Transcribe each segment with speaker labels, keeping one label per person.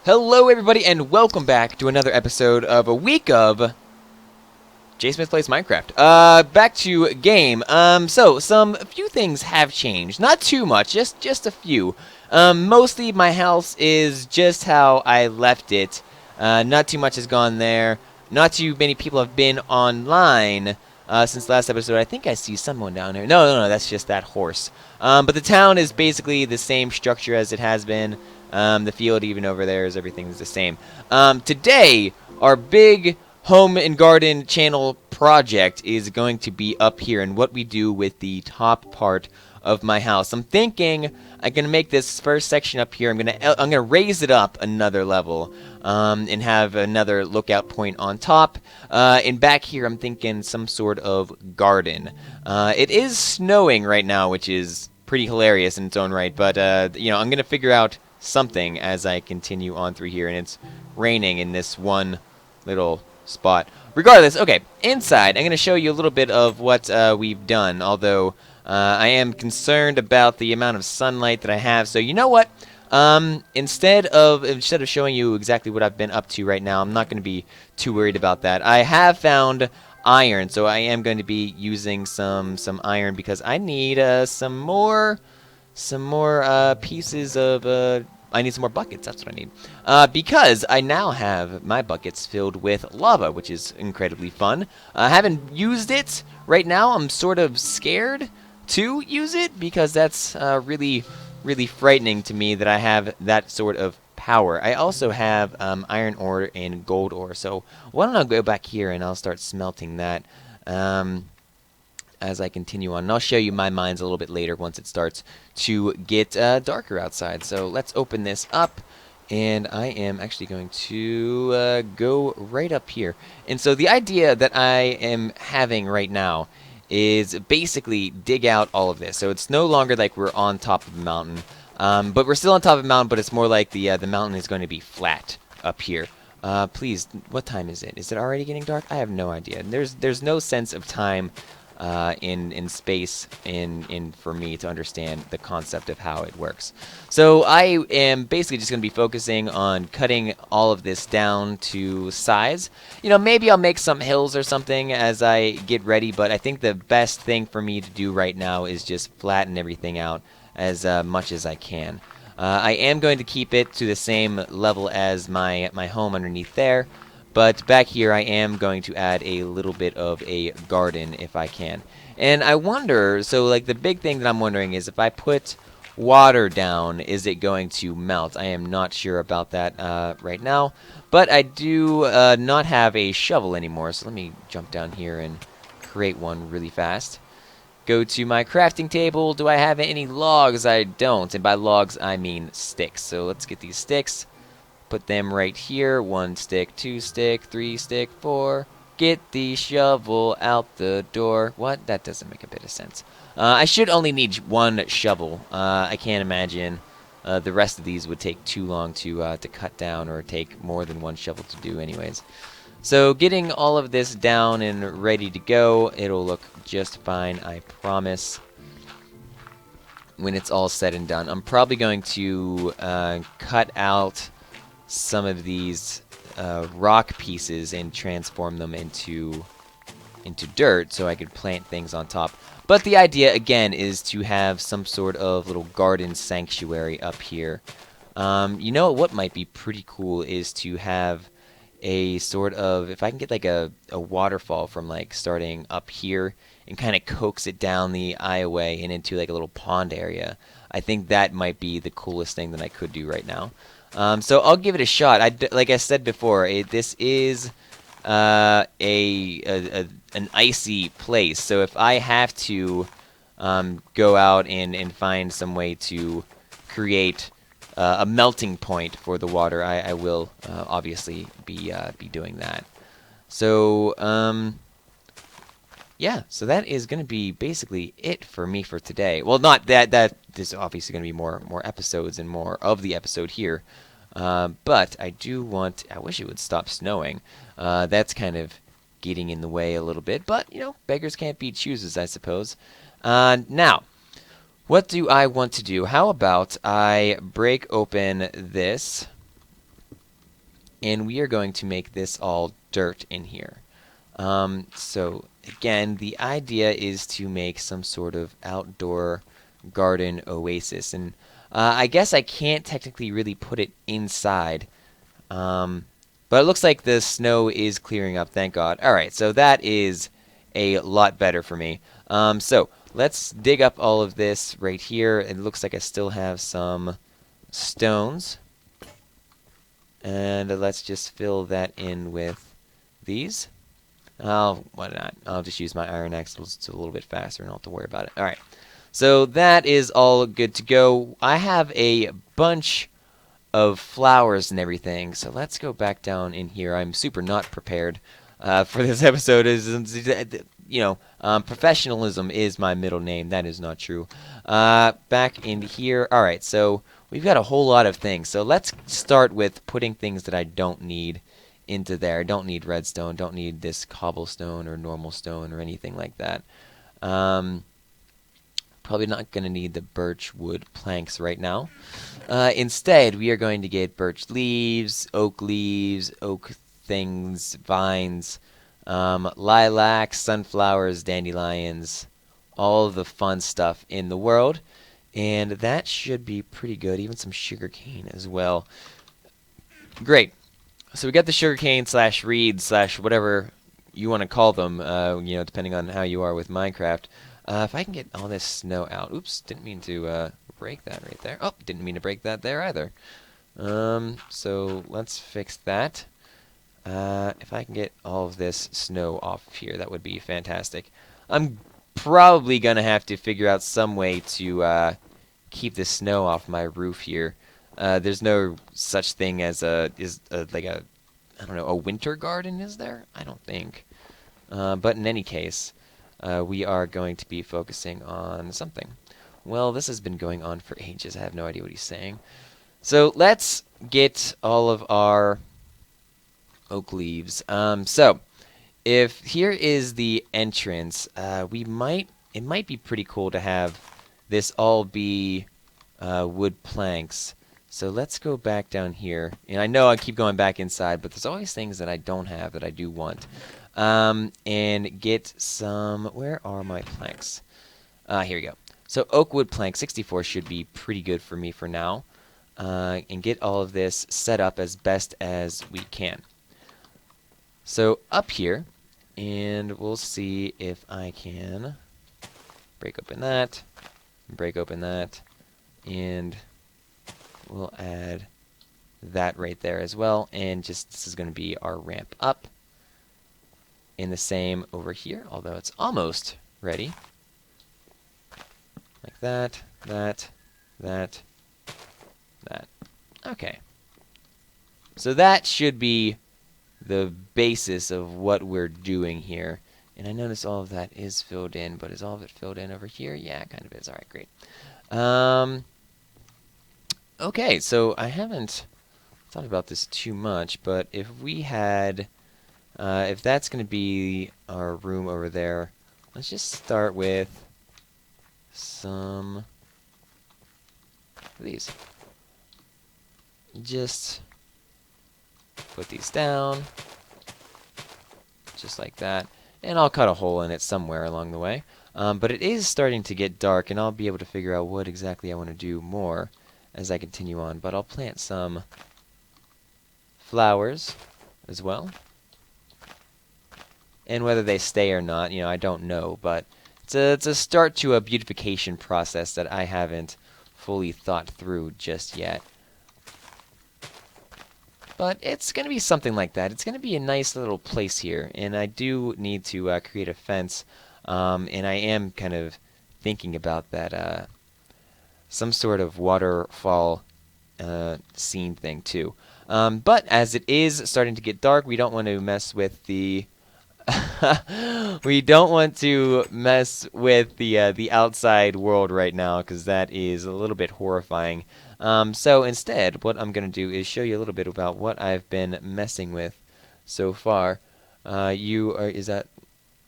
Speaker 1: Hello everybody and welcome back to another episode of a week of JSmith Plays Minecraft. Back to game. So a few things have changed. Not too much, just a few. Mostly my house is just how I left it. Not too much has gone there. Not too many people have been online since last episode. I think I see someone down there. No, that's just that horse. But the town is basically the same structure as it has been. The field even over there is everything's the same. Today, our big home and garden channel project is going to be up here and what we do with the top part of my house. I'm thinking I'm gonna make this first section up here. I'm gonna raise it up another level and have another lookout point on top. And back here, I'm thinking some sort of garden. It is snowing right now, which is pretty hilarious in its own right. But I'm gonna figure out something as I continue on through here, and it's raining in this one little spot. Regardless, okay, inside, I'm going to show you a little bit of what we've done, although I am concerned about the amount of sunlight that I have, so you know what? Instead of showing you exactly what I've been up to right now, I'm not going to be too worried about that. I have found iron, so I am going to be using some iron because I need some more pieces of I need some more buckets. That's what I need. Because I now have my buckets filled with lava, which is incredibly fun. I haven't used it right now. I'm sort of scared to use it because that's really frightening to me that I have that sort of power. I also have iron ore and gold ore. So why don't I go back here and I'll start smelting that. As I continue on. And I'll show you my mines a little bit later once it starts to get darker outside. So let's open this up, and I am actually going to go right up here. And so the idea that I am having right now is basically dig out all of this. So it's no longer like we're on top of a mountain, but we're still on top of a mountain, but it's more like the mountain is going to be flat up here. Please, what time is it? Is it already getting dark? I have no idea. There's no sense of time in space in for me to understand the concept of how it works. So I am basically just going to be focusing on cutting all of this down to size. Maybe I'll make some hills or something as I get ready, but I think the best thing for me to do right now is just flatten everything out as much as I can. I am going to keep it to the same level as my home underneath there. But back here I am going to add a little bit of a garden if I can. And I wonder, so like the big thing that I'm wondering is if I put water down, is it going to melt? I am not sure about that right now. But I do not have a shovel anymore, so let me jump down here and create one really fast. Go to my crafting table. Do I have any logs? I don't. And by logs, I mean sticks. So let's get these sticks. Put them right here. 1 stick, 2 stick, 3 stick, 4. Get the shovel out the door. What? That doesn't make a bit of sense. I should only need 1 shovel. I can't imagine the rest of these would take too long to cut down or take more than 1 shovel to do anyways. So getting all of this down and ready to go, it'll look just fine, I promise, when it's all said and done. I'm probably going to cut out some of these rock pieces and transform them into dirt so I could plant things on top. But the idea again is to have some sort of little garden sanctuary up here. What might be pretty cool is to have a sort of, if I can get like a waterfall from like starting up here and kind of coax it down the aisleway and into like a little pond area. I think that might be the coolest thing that I could do right now. So I'll give it a shot. Like I said before, this is an icy place. So if I have to go out and find some way to create a melting point for the water, I will obviously be doing that. So yeah, so that is going to be basically it for me for today. Well, not that there's obviously going to be more episodes and more of the episode here. But I wish it would stop snowing. That's kind of getting in the way a little bit. But, beggars can't be choosers, I suppose. Now, what do I want to do? How about I break open this and we are going to make this all dirt in here. So again, the idea is to make some sort of outdoor garden oasis, and I guess I can't technically really put it inside, but it looks like the snow is clearing up, thank God. Alright, so that is a lot better for me. So let's dig up all of this right here. It looks like I still have some stones, and let's just fill that in with these. Oh, why not? I'll just use my iron axe. It's a little bit faster and I don't have to worry about it. Alright, so that is all good to go. I have a bunch of flowers and everything, so let's go back down in here. I'm super not prepared for this episode. Professionalism is my middle name. That is not true. Back in here. Alright, so we've got a whole lot of things. So let's start with putting things that I don't need into there. Don't need redstone, don't need this cobblestone or normal stone or anything like that. Probably not going to need the birch wood planks right now. Instead, we are going to get birch leaves, oak things, vines, lilacs, sunflowers, dandelions, all of the fun stuff in the world. And that should be pretty good, even some sugarcane as well. Great. So we got the sugarcane / reeds / whatever you want to call them, depending on how you are with Minecraft. If I can get all this snow out. Oops, didn't mean to break that right there. Oh, didn't mean to break that there either. So let's fix that. If I can get all of this snow off of here, that would be fantastic. I'm probably going to have to figure out some way to keep the snow off my roof here. There's no such thing as a winter garden, is there? I don't think. But in any case, we are going to be focusing on something. Well, this has been going on for ages. I have no idea what he's saying. So let's get all of our oak leaves. So if here is the entrance, it might be pretty cool to have this all be wood planks. So let's go back down here. And I know I keep going back inside, but there's always things that I don't have that I do want. And get some... Where are my planks? Here we go. So oak wood plank 64 should be pretty good for me for now. And get all of this set up as best as we can. So up here, and we'll see if I can break open that, and we'll add that right there as well, and just this is going to be our ramp up. And the same over here, although it's almost ready. Like that. Okay. So that should be the basis of what we're doing here. And I notice all of that is filled in, but is all of it filled in over here? Yeah, it kind of is. Alright, great. Okay, so I haven't thought about this too much, but if we had... if that's going to be our room over there, let's just start with some of these. Just put these down, just like that, and I'll cut a hole in it somewhere along the way. But it is starting to get dark, and I'll be able to figure out what exactly I want to do more as I continue on. But I'll plant some flowers as well. And whether they stay or not, I don't know, but it's a start to a beautification process that I haven't fully thought through just yet. But it's going to be something like that. It's going to be a nice little place here, and I do need to create a fence, and I am kind of thinking about that, some sort of waterfall scene thing too. But as it is starting to get dark, we don't want to mess with the the outside world right now, because that is a little bit horrifying. So instead, what I'm going to do is show you a little bit about what I've been messing with so far. You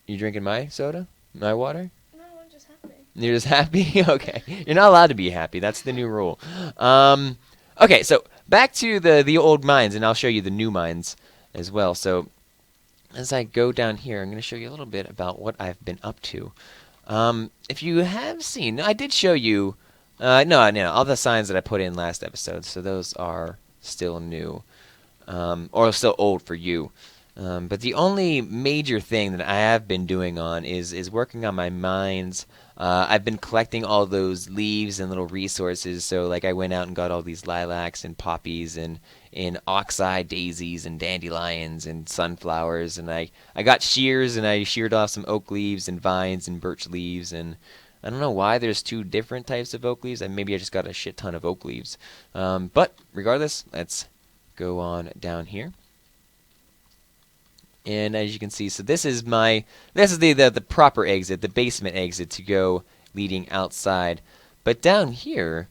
Speaker 1: drinking my soda? My water?
Speaker 2: No, I'm just happy.
Speaker 1: You're just happy? Okay. You're not allowed to be happy. That's the new rule. Okay, so back to the old mines, and I'll show you the new mines as well. So as I go down here, I'm going to show you a little bit about what I've been up to. If you have seen, I did show you, no, all the signs that I put in last episode, so those are still new, or still old for you. But the only major thing that I have been doing on is working on my mines. I've been collecting all those leaves and little resources. So like I went out and got all these lilacs and poppies and oxeye daisies and dandelions and sunflowers. And I got shears and I sheared off some oak leaves and vines and birch leaves. And I don't know why there's two different types of oak leaves. Maybe I just got a shit ton of oak leaves. But regardless, let's go on down here. And as you can see, so this is the proper exit, the basement exit to go leading outside. But down here,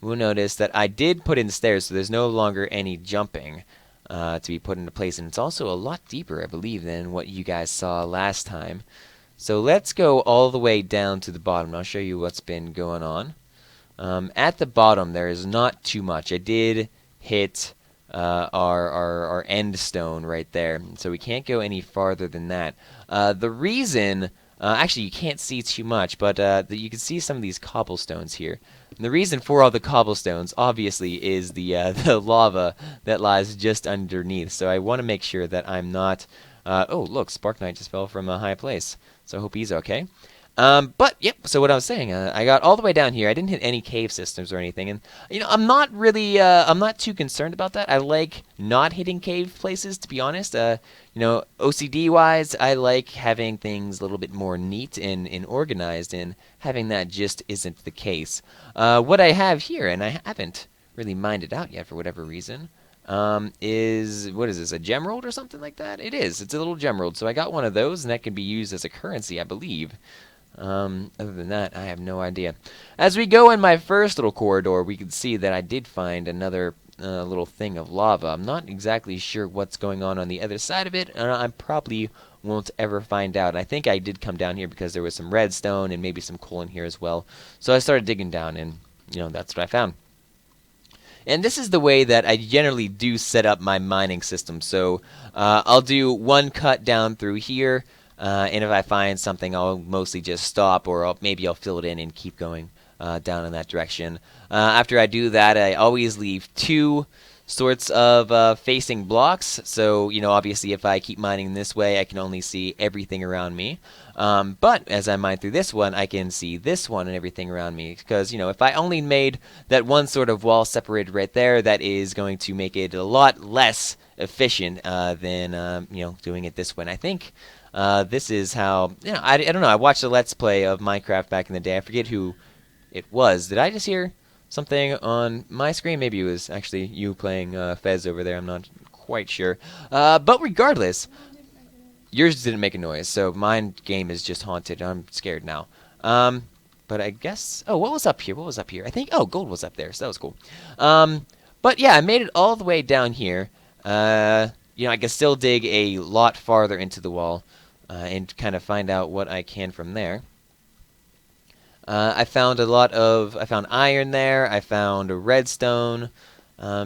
Speaker 1: we'll notice that I did put in stairs, so there's no longer any jumping to be put into place. And it's also a lot deeper, I believe, than what you guys saw last time. So let's go all the way down to the bottom. I'll show you what's been going on. At the bottom, there is not too much. I did hit our end stone right there, so we can't go any farther than that. The reason, actually you can't see too much, but you can see some of these cobblestones here. And the reason for all the cobblestones, obviously, is the lava that lies just underneath. So I want to make sure that I'm not. Oh, look, Spark Knight just fell from a high place, so I hope he's okay. But yep. So what I was saying, I got all the way down here. I didn't hit any cave systems or anything, and I'm not really, I'm not too concerned about that. I like not hitting cave places, to be honest. OCD wise, I like having things a little bit more neat and organized, and having that just isn't the case. What I have here, and I haven't really mined it out yet for whatever reason, is what is this? A gemerald or something like that? It is. It's a little gemerald. So I got one of those, and that can be used as a currency, I believe. Other than that, I have no idea. As we go in my first little corridor, we can see that I did find another little thing of lava. I'm not exactly sure what's going on the other side of it, and I probably won't ever find out. I think I did come down here because there was some redstone and maybe some coal in here as well. So I started digging down, and that's what I found. And this is the way that I generally do set up my mining system. So I'll do one cut down through here. And if I find something, I'll mostly just stop, or maybe I'll fill it in and keep going down in that direction. After I do that, I always leave two sorts of facing blocks. So, obviously if I keep mining this way, I can only see everything around me. But as I mine through this one, I can see this one and everything around me. Because, if I only made that one sort of wall separated right there, that is going to make it a lot less efficient than, doing it this way. And I think this is how, I don't know, I watched a Let's Play of Minecraft back in the day. I forget who it was. Did I just hear something on my screen? Maybe it was actually you playing Fez over there. I'm not quite sure. But regardless, yours didn't make a noise, so my game is just haunted. I'm scared now. But I guess, what was up here? I think, gold was up there, so that was cool. But yeah, I made it all the way down here. I can still dig a lot farther into the wall and kind of find out what I can from there. I found iron there. I found redstone.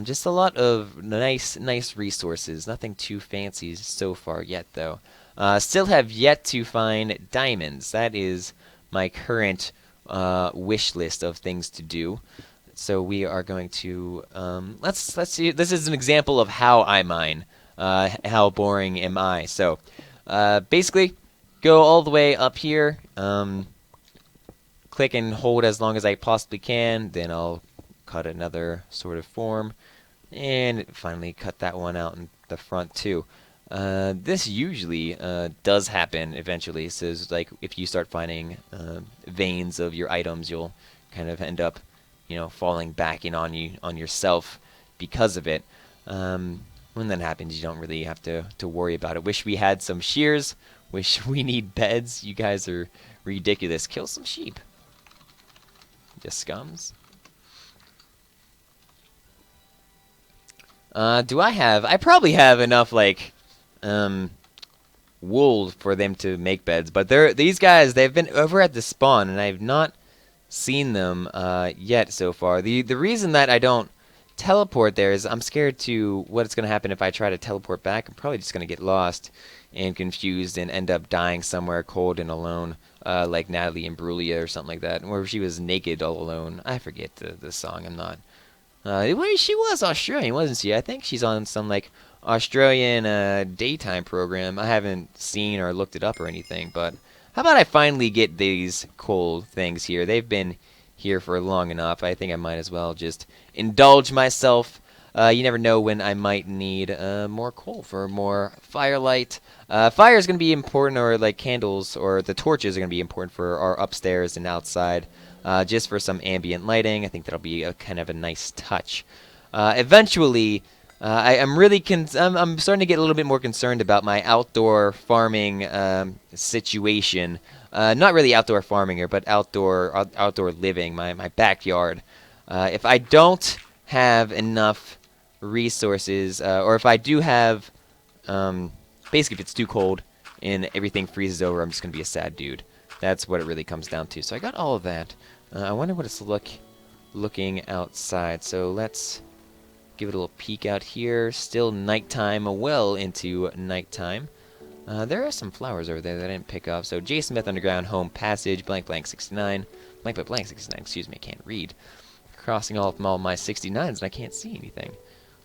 Speaker 1: Just a lot of nice resources. Nothing too fancy so far yet, though. Still have yet to find diamonds. That is my current wish list of things to do. So we are going to let's see. This is an example of how I mine. How boring am I? So basically, go all the way up here. Click and hold as long as I possibly can. Then I'll cut another sort of form, and finally cut that one out in the front too. This usually does happen eventually. So it's like if you start finding veins of your items, you'll kind of end up, falling back in on yourself because of it. When that happens, you don't really have to worry about it. Wish we had some shears. Wish we need beds. You guys are ridiculous. Kill some sheep. Just scums. I probably have enough, wool for them to make beds. But these guys, they've been over at the spawn, and I've not seen them yet so far. The reason that I don't teleport there is I'm scared to what's going to happen if I try to teleport back. I'm probably just going to get lost and confused and end up dying somewhere cold and alone, like Natalie Imbruglia or something like that, where she was naked all alone. I forget the song. I'm not. Well, she was Australian, wasn't she? I think she's on some like Australian daytime program. I haven't seen or looked it up or anything, but how about I finally get these coal things here? They've been here for long enough. I think I might as well just indulge myself. You never know when I might need more coal for more firelight. Fire is going to be important, or like candles, or the torches are going to be important for our upstairs and outside. Just for some ambient lighting. I think that'll be a kind of a nice touch. Eventually, I'm really I'm starting to get a little bit more concerned about my outdoor farming situation. Not really outdoor farming here, but outdoor living. My backyard. If I don't have enough resources, or if I do have, basically if it's too cold and everything freezes over, I'm just gonna be a sad dude. That's what it really comes down to. So I got all of that. I wonder what it's looking outside. So let's give it a little peek out here. Still nighttime, well into nighttime. There are some flowers over there that I didn't pick up. So JSmith Underground Home Passage, blank blank 69. Blank blank 69, excuse me, I can't read. Crossing all my 69s and I can't see anything.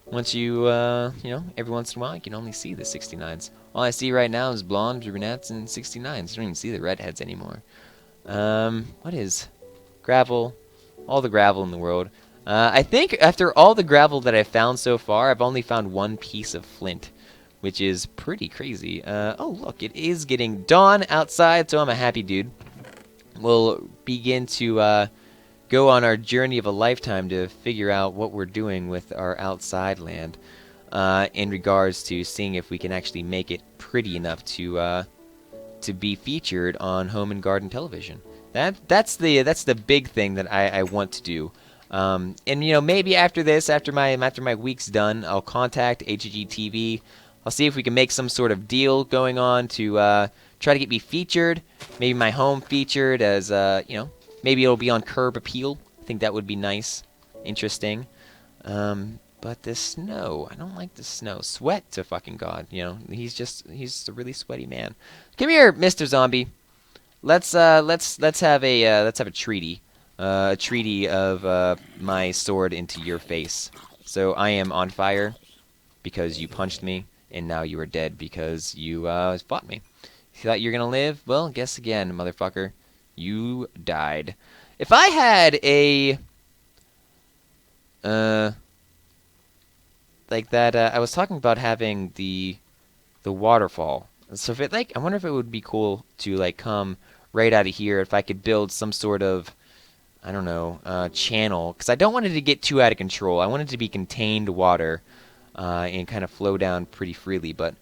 Speaker 1: Once you know, every once in a while you can only see the 69s. All I see right now is blondes, brunettes, and 69s. You don't even see the redheads anymore. What is gravel? All the gravel in the world. I think after all the gravel that I've found so far, I've only found one piece of flint, which is pretty crazy. Oh, look, it is getting dawn outside, so I'm a happy dude. We'll begin to go on our journey of a lifetime to figure out what we're doing with our outside land in regards to seeing if we can actually make it pretty enough to be featured on home and garden television. That's the big thing that I want to do. And you know, maybe after this, after my week's done, I'll contact HGTV. I'll see if we can make some sort of deal going on to try to get me featured. Maybe my home featured as you know. Maybe it'll be on Curb Appeal. I think that would be nice, interesting. But the snow, I don't like the snow. Sweat to fucking God, you know. He's a really sweaty man. Come here, Mr. Zombie. Let's have a treaty. A treaty of my sword into your face. So I am on fire because you punched me, and now you are dead because you fought me. You thought you were gonna live? Well, guess again, motherfucker. You died. If I had a like that, I was talking about having the waterfall. So if it I wonder if it would be cool to like come right out of here. If I could build some sort of, I don't know, channel, because I don't want it to get too out of control. I want it to be contained water and kind of flow down pretty freely. But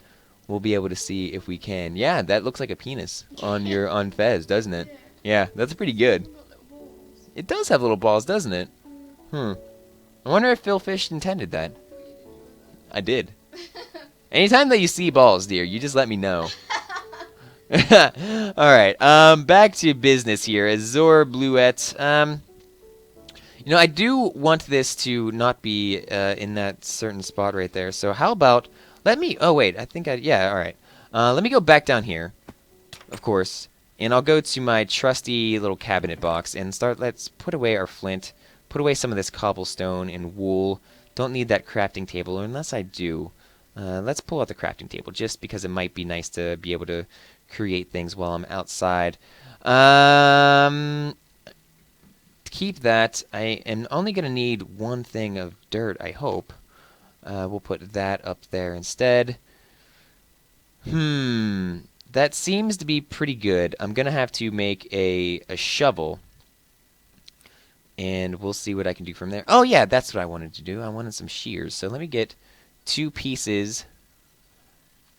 Speaker 1: we'll be able to see if we can. Yeah, that looks like a penis on Fez, doesn't it? Yeah, that's pretty good. It does have little balls, doesn't it? I wonder if Phil Fish intended that. I did. Anytime that you see balls, dear, you just let me know. Alright, back to business here. Azure Bluette. You know, I do want this to not be in that certain spot right there. So how about, oh wait, yeah, alright. Let me go back down here, of course. And I'll go to my trusty little cabinet box and let's put away our flint, put away some of this cobblestone and wool. Don't need that crafting table, unless I do. Let's pull out the crafting table, just because it might be nice to be able to create things while I'm outside. To keep that, I am only going to need one thing of dirt, I hope. We'll put that up there instead. That seems to be pretty good. I'm going to have to make a shovel. And we'll see what I can do from there. Oh, yeah, that's what I wanted to do. I wanted some shears. So let me get 2 pieces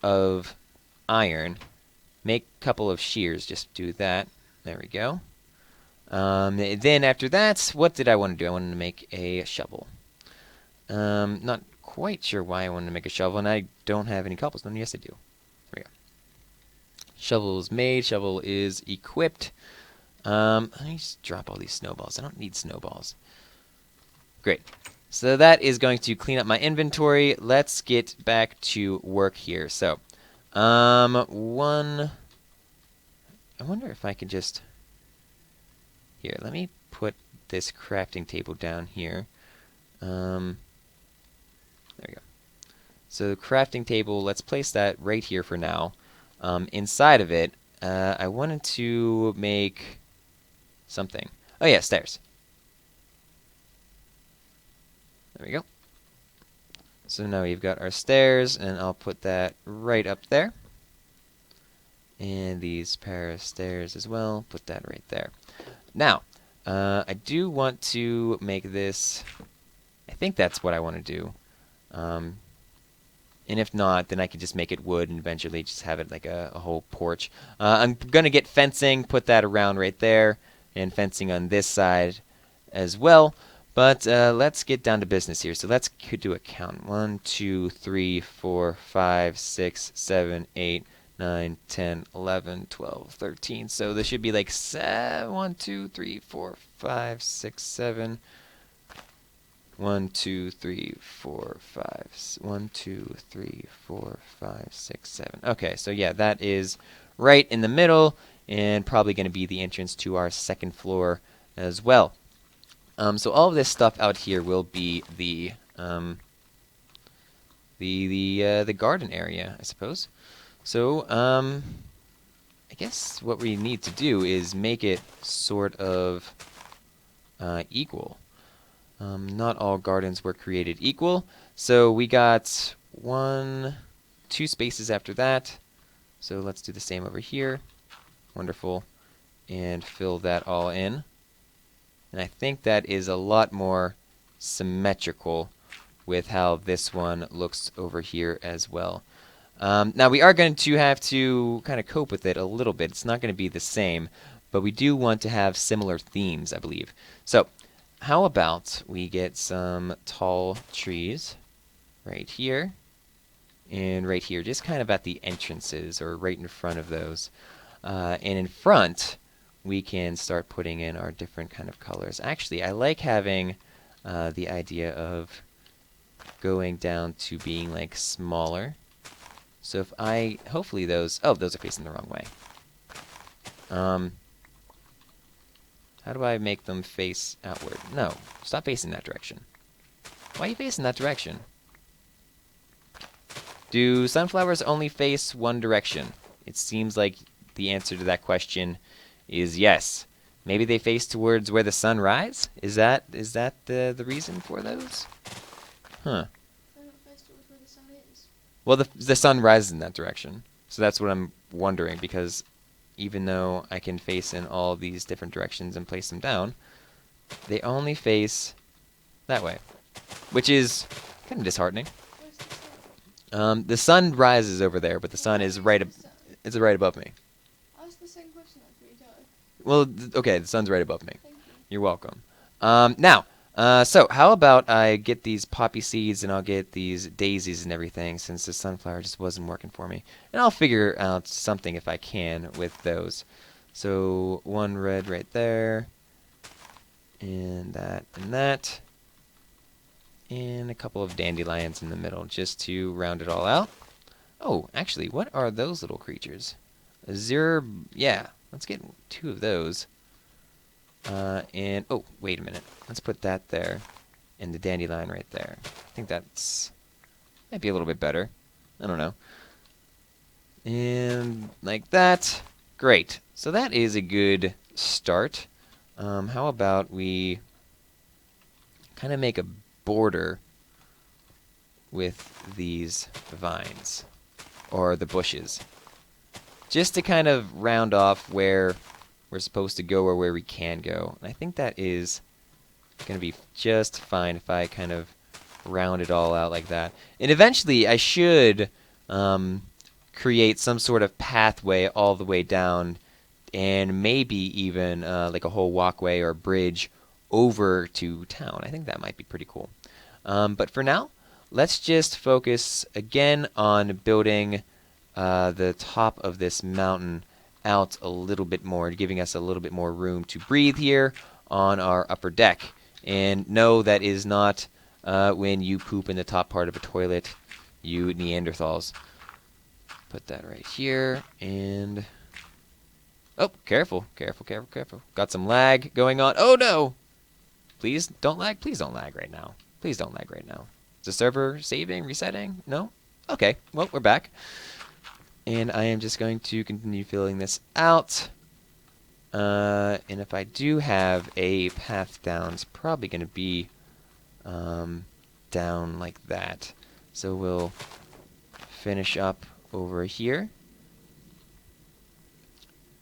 Speaker 1: of iron. Make a couple of shears. Just do that. There we go. Then after that, what did I want to do? I wanted to make a shovel. Not quite sure why I wanted to make a shovel, and I don't have any cobblestone. Yes, I do. There we go. Shovel is made. Shovel is equipped. Let me just drop all these snowballs. I don't need snowballs. Great. So that is going to clean up my inventory. Let's get back to work here. So, one. I wonder if I can just. Here, let me put this crafting table down here. There we go. So the crafting table, let's place that right here for now. Inside of it, I wanted to make something. Oh yeah, stairs. There we go. So now we've got our stairs, and I'll put that right up there. And these pair of stairs as well, put that right there. Now, I do want to make this, I think that's what I want to do. And if not, then I could just make it wood and eventually just have it like a whole porch. I'm going to get fencing, put that around right there, and fencing on this side as well. But let's get down to business here. So let's do a count. 1, 2, 3, 4, 5, 6, 7, 8, 9, 10, 11, 12, 13. So this should be like 1, 2, 3, 4, 5, 6, 7. 1, 2, 3, 4, 5. 1, 2, 3, 4, 5, 6, 7. Okay, so yeah, that is right in the middle, and probably going to be the entrance to our second floor as well. So all of this stuff out here will be the garden area, I suppose. So I guess what we need to do is make it sort of equal. Not all gardens were created equal, so we got 2 spaces after that. So let's do the same over here. Wonderful. And fill that all in. And I think that is a lot more symmetrical with how this one looks over here as well. Now we are going to have to kind of cope with it a little bit. It's not going to be the same, but we do want to have similar themes, I believe. So how about we get some tall trees right here and right here, just kind of at the entrances or right in front of those. And in front, we can start putting in our different kind of colors. Actually, I like having the idea of going down to being like smaller. So if I, hopefully those are facing the wrong way. How do I make them face outward? No, stop facing that direction. Why are you facing that direction? Do sunflowers only face one direction? It seems like the answer to that question is yes. Maybe they face towards where the sun rises? Is that the reason for those? Huh.
Speaker 2: They don't face towards where the sun is.
Speaker 1: Well, the sun rises in that direction. So that's what I'm wondering, because even though I can face in all these different directions and place them down, they only face that way, which is kind of disheartening.
Speaker 2: Where's the sun?
Speaker 1: The sun rises over there, but the sun is it's right above me.
Speaker 2: Ask the same question like 3 times.
Speaker 1: Well, okay, the sun's right above me.
Speaker 2: Thank you.
Speaker 1: You're welcome. Now, so how about I get these poppy seeds and I'll get these daisies and everything, since the sunflower just wasn't working for me. And I'll figure out something if I can with those. So 1 red right there, and that, and a couple of dandelions in the middle, just to round it all out. Oh, actually, what are those little creatures? Yeah, let's get 2 of those. And, oh, wait a minute. Let's put that there, and the dandelion right there. I think that's, might be a little bit better. I don't know. And like that. Great. So that is a good start. How about we kind of make a border with these vines, or the bushes, just to kind of round off where we're supposed to go or where we can go. And I think that is going to be just fine if I kind of round it all out like that. And eventually I should create some sort of pathway all the way down, and maybe even like a whole walkway or bridge over to town. I think that might be pretty cool. But for now, let's just focus again on building the top of this mountain out a little bit more, giving us a little bit more room to breathe here on our upper deck. And no, that is not when you poop in the top part of a toilet, you Neanderthals. Put that right here, and... Oh, careful, careful, careful, careful. Got some lag going on. Oh, no! Please don't lag. Please don't lag right now. Please don't lag right now. Is the server saving, resetting? No? Okay, well, we're back. And I am just going to continue filling this out. And if I do have a path down, it's probably going to be down like that. So we'll finish up over here.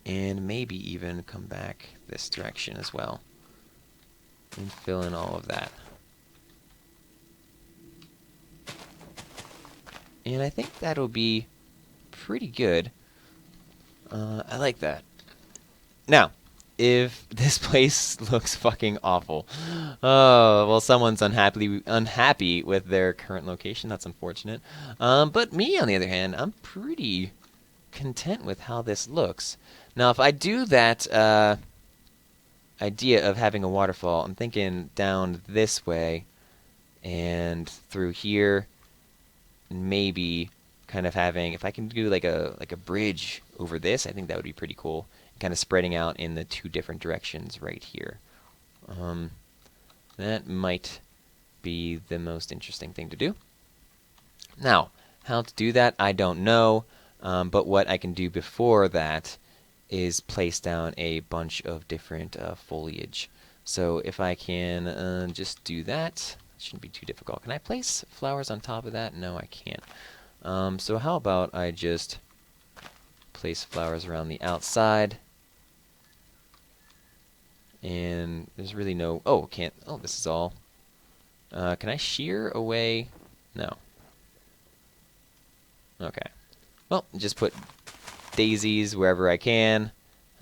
Speaker 1: And maybe even come back this direction as well. And fill in all of that. And I think that'll be pretty good. I like that. Now, if this place looks fucking awful, oh, well, someone's unhappy with their current location. That's unfortunate. But me, on the other hand, I'm pretty content with how this looks. Now, if I do that idea of having a waterfall, I'm thinking down this way and through here, and maybe kind of having, if I can do like a bridge over this, I think that would be pretty cool. Kind of spreading out in the two different directions right here. That might be the most interesting thing to do. Now, how to do that, I don't know. But what I can do before that is place down a bunch of different foliage. So if I can just do that, it shouldn't be too difficult. Can I place flowers on top of that? No, I can't. So how about I just place flowers around the outside. And there's really no... Oh, can't... Oh, this is all... can I shear away? No. Okay. Well, just put daisies wherever I can.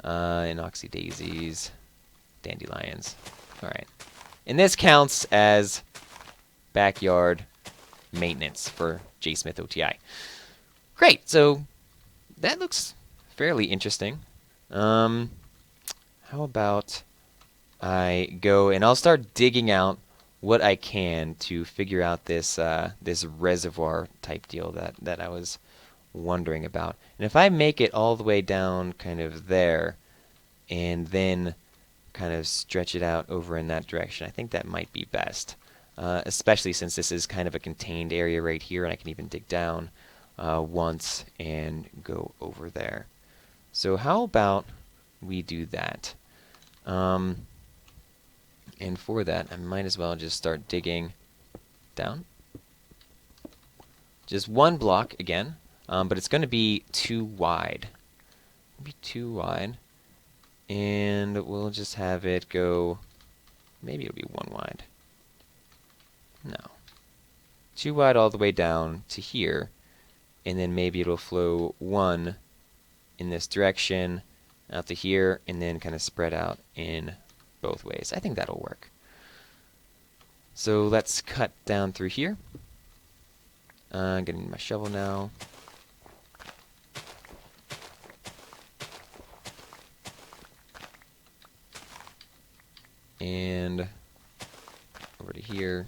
Speaker 1: Inoxy daisies. Dandelions. Alright. And this counts as backyard maintenance for JSmithOTI. Great, so that looks fairly interesting. How about I go and I'll start digging out what I can to figure out this this reservoir type deal that I was wondering about. And if I make it all the way down kind of there and then kind of stretch it out over in that direction, I think that might be best. Especially since this is kind of a contained area right here, and I can even dig down once and go over there. So how about we do that? And for that, I might as well just start digging down. Just one block again, but it's going to be too wide. Maybe too wide. And we'll just have it go, maybe it'll be one wide. No. Too wide all the way down to here, and then maybe it'll flow one in this direction out to here, and then kind of spread out in both ways. I think that'll work. So let's cut down through here. I'm getting my shovel now. And over to here.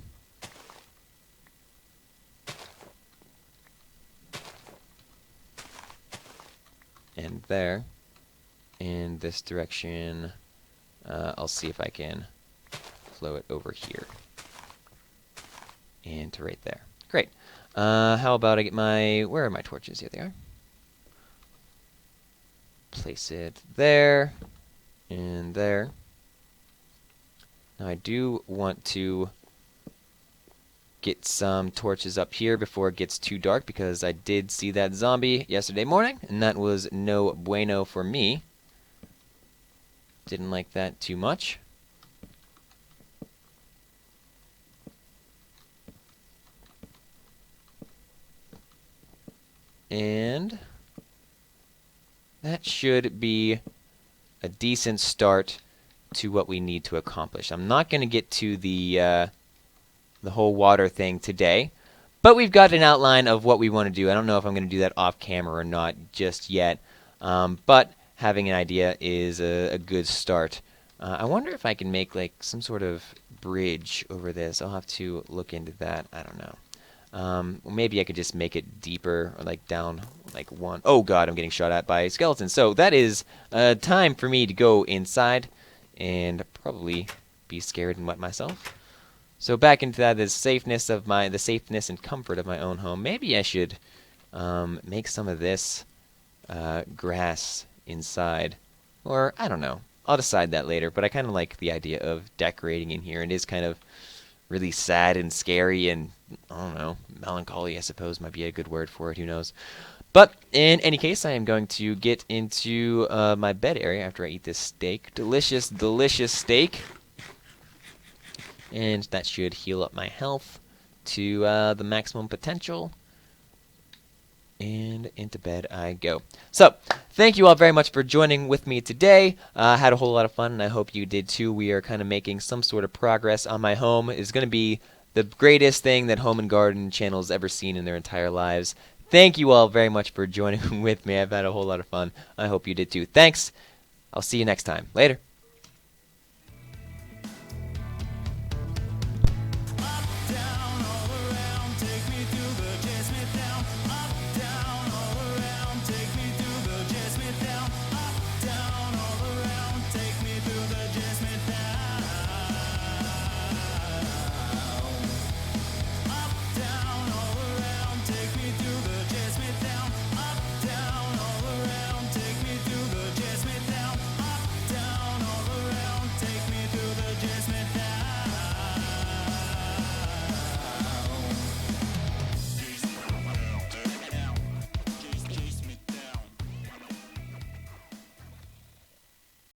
Speaker 1: And there. In this direction, I'll see if I can flow it over here. And to right there. Great. How about I get my... Where are my torches? Here they are. Place it there. And there. Now I do want to get some torches up here before it gets too dark, because I did see that zombie yesterday morning, and that was no bueno for me. Didn't like that too much. And that should be a decent start to what we need to accomplish. I'm not going to get to the whole water thing today, but we've got an outline of what we want to do. I don't know if I'm going to do that off camera or not just yet, but having an idea is a good start. I wonder if I can make like some sort of bridge over this. I'll have to look into that. I don't know. Maybe I could just make it deeper, or like down like one. Oh god, I'm getting shot at by skeletons. So that is time for me to go inside and probably be scared and wet myself. So back into the safeness and comfort of my own home. Maybe I should make some of this grass inside, or I don't know. I'll decide that later. But I kind of like the idea of decorating in here. It is kind of really sad and scary and, I don't know, melancholy, I suppose, might be a good word for it, who knows. But in any case, I am going to get into my bed area after I eat this steak. Delicious, delicious steak. And that should heal up my health to the maximum potential. And into bed I go. So, thank you all very much for joining with me today. I had a whole lot of fun, and I hope you did too. We are kind of making some sort of progress on my home. It's going to be the greatest thing that Home and Garden channel's ever seen in their entire lives. Thank you all very much for joining with me. I've had a whole lot of fun. I hope you did too. Thanks. I'll see you next time. Later.